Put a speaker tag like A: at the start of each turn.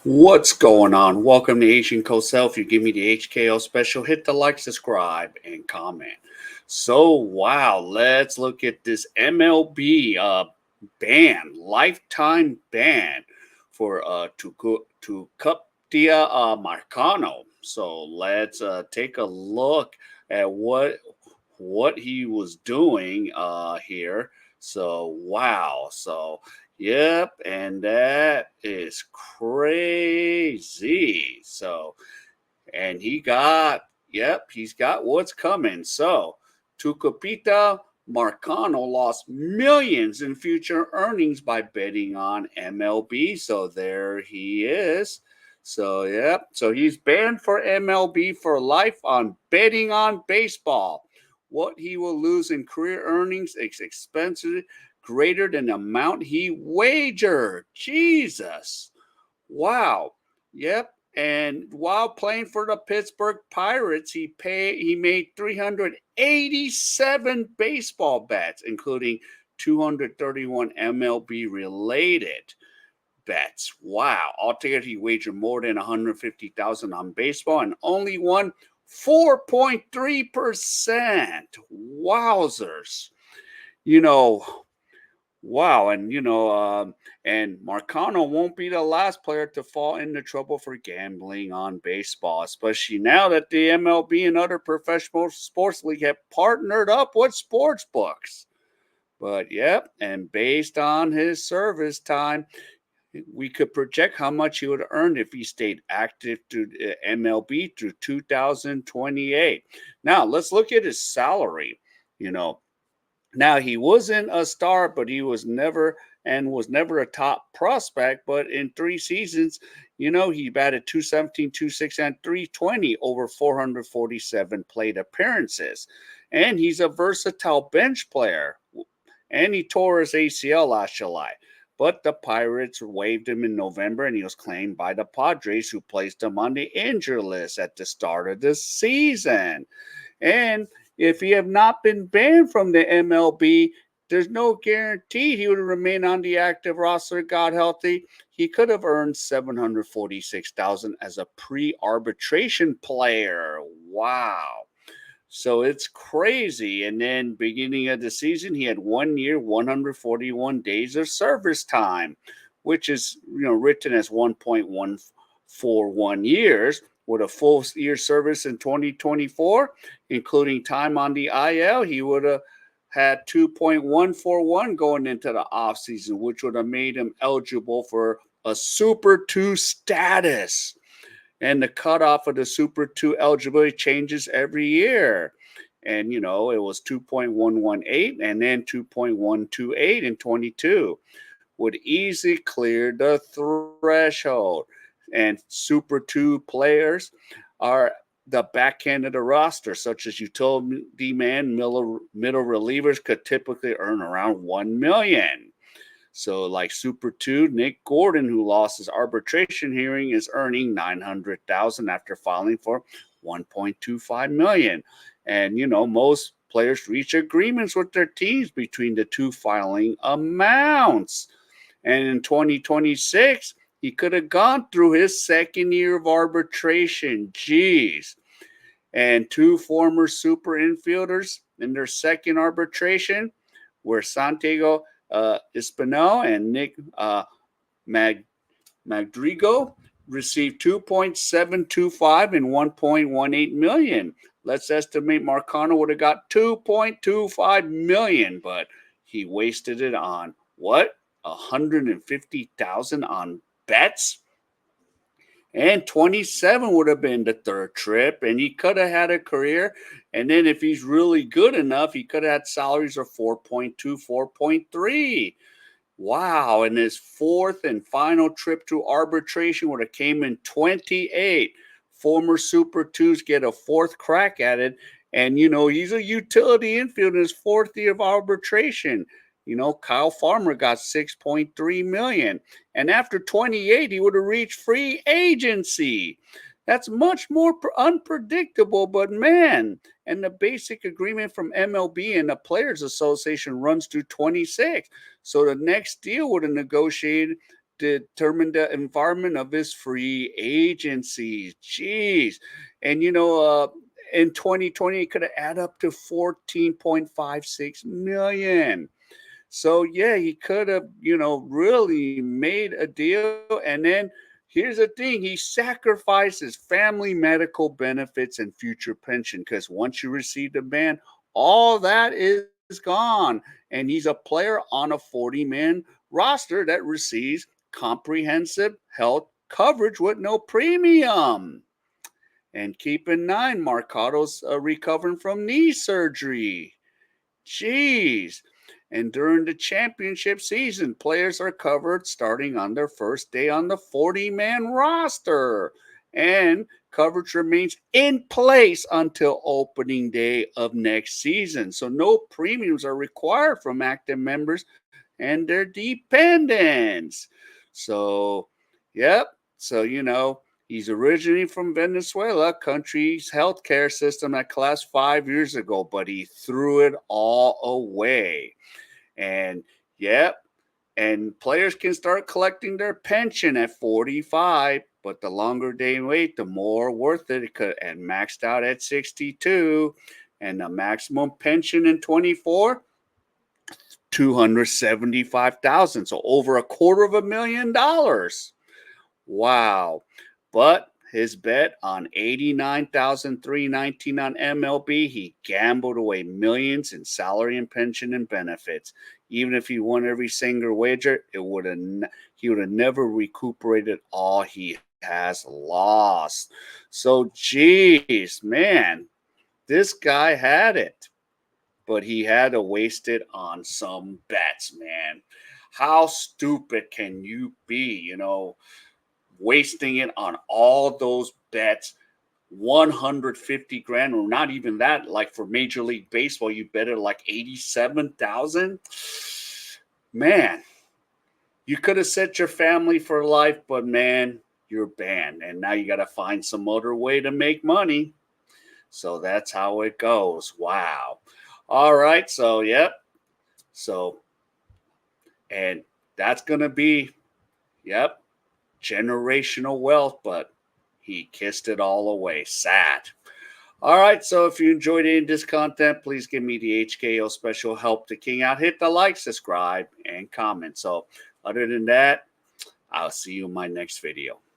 A: What's going on? Welcome to Asian Cosell. If you give me the HKO special, hit the like, subscribe, and comment. So, wow, let's look at this MLB ban, lifetime ban for Tucuptia Marcano. So let's take a look at what he was doing here. So, wow. So, yep, and that is crazy. So, and he's got what's coming. So, Tucupita Marcano lost millions in future earnings by betting on MLB. So there he is. So, yep. So he's banned for MLB for life on betting on baseball. What he will lose in career earnings is expensive greater than the amount he wagered. Jesus. Wow. Yep. And while playing for the Pittsburgh Pirates, he made 387 baseball bets, including 231 MLB related bets. Wow. Altogether he wagered more than 150,000 on baseball and only won 4.3%. Wowzers. You know, Wow, and Marcano won't be the last player to fall into trouble for gambling on baseball, especially now that the MLB and other professional sports league have partnered up with sports books. But yep, and based on his service time, we could project how much he would earn if he stayed active through MLB through 2028. Now let's look at his salary. You know, now he wasn't a star, but he was never a top prospect. But in 3 seasons, he batted 217, 260, and 320 over 447 plate appearances. And he's a versatile bench player. And he tore his ACL last July. But the Pirates waived him in November, and he was claimed by the Padres, who placed him on the injured list at the start of the season. And if he had not been banned from the MLB, there's no guarantee he would remain on the active roster. God healthy, he could have earned 746,000 as a pre-arbitration player. Wow. So it's crazy. And then beginning of the season, he had 1 year, 141 days of service time, which is written as 1.141 years with a full year service in 2024, including time on the IL. He would have had 2.141 going into the offseason, which would have made him eligible for a Super 2 status. And the cutoff of the Super 2 eligibility changes every year. And, it was 2.118 and then 2.128 in 22 would easily clear the threshold. And Super 2 players are the back end of the roster, such as utility man, middle relievers could typically earn around $1 million. So, like Super 2, Nick Gordon, who lost his arbitration hearing, is earning $900,000 after filing for $1.25 million. And, most players reach agreements with their teams between the two filing amounts. And in 2026, he could have gone through his second year of arbitration. Jeez. And two former super infielders in their second arbitration were Santiago Espinal and Nick Madrigo received 2.725 and 1.18 million. Let's estimate Marcano would have got 2.25 million, but he wasted it on what? 150,000 on bets? And 27 would have been the third trip, and he could have had a career. And then if he's really good enough, he could have had salaries of 4.2, 4.3. Wow. And his fourth and final trip to arbitration would have came in 28. Former Super 2s get a fourth crack at it. And, he's a utility infield in his fourth year of arbitration. Kyle Farmer got 6.3 million. And after 28, he would have reached free agency. That's much more unpredictable, but man, and the basic agreement from MLB and the Players Association runs through 26. So the next deal would have negotiated determine the environment of his free agency. Jeez. And, in 2020, it could have added up to 14.56 million. So yeah, he could have, really made a deal. And then here's the thing: he sacrifices family medical benefits and future pension because once you receive the ban, all that is gone. And he's a player on a 40-man roster that receives comprehensive health coverage with no premium. And keep in mind, Marcado's recovering from knee surgery. Jeez. And during the championship season, players are covered starting on their first day on the 40-man roster. And coverage remains in place until opening day of next season. So no premiums are required from active members and their dependents. So, yep. So, he's originally from Venezuela, country's healthcare system that collapsed 5 years ago, but he threw it all away. And, yep. And players can start collecting their pension at 45, but the longer they wait, the more worth it could, and maxed out at 62. And the maximum pension in 24, 275,000. So over $250,000. Wow. But his bet on 89,319 on MLB, he gambled away millions in salary and pension and benefits. Even if he won every single wager, he would have never recuperated all he has lost. So, geez, man, this guy had it, but he had to waste it on some bets, man. How stupid can you be, wasting it on all those bets? 150 grand, or not even that. Like for Major League Baseball, you bet it like 87,000. Man, you could have set your family for life, but man, you're banned. And now you got to find some other way to make money. So that's how it goes. Wow. All right. So, yep. So, and that's going to be, yep, generational wealth, but he kissed it all away. Sad. All right. So if you enjoyed any of this content, please give me the HKO special help to King out. Hit the like, subscribe, and comment. So other than that, I'll see you in my next video.